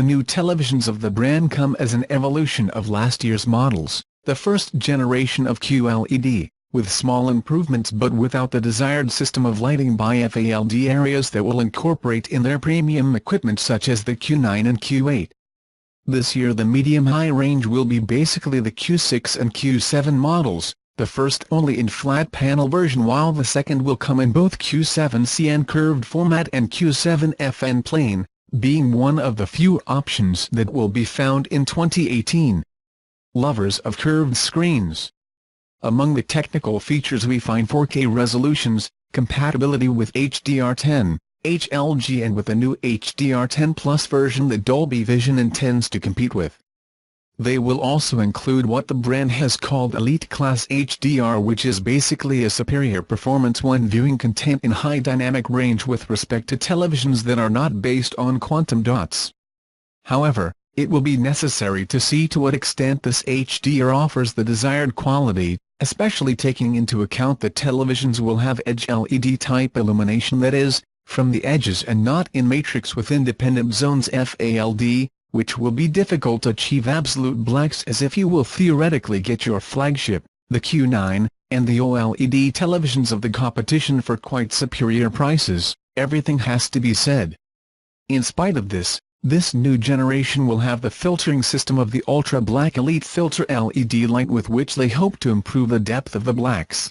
The new televisions of the brand come as an evolution of last year's models, the first generation of QLED, with small improvements but without the desired system of lighting by FALD areas that will incorporate in their premium equipment such as the Q9 and Q8. This year the medium-high range will be basically the Q6 and Q7 models, the first only in flat panel version while the second will come in both Q7CN curved format and Q7FN plain, being one of the few options that will be found in 2018. Lovers of curved screens. Among the technical features we find 4K resolutions, compatibility with HDR10, HLG and with the new HDR10 Plus version that Dolby Vision intends to compete with. They will also include what the brand has called Elite Class HDR, which is basically a superior performance when viewing content in high dynamic range with respect to televisions that are not based on quantum dots. However, it will be necessary to see to what extent this HDR offers the desired quality, especially taking into account that televisions will have edge LED-type illumination, that is, from the edges and not in matrix with independent zones FALD, which will be difficult to achieve absolute blacks as if you will theoretically get your flagship, the Q9, and the OLED televisions of the competition for quite superior prices. Everything has to be said. In spite of this new generation will have the filtering system of the ultra-black Elite Filter LED light, with which they hope to improve the depth of the blacks.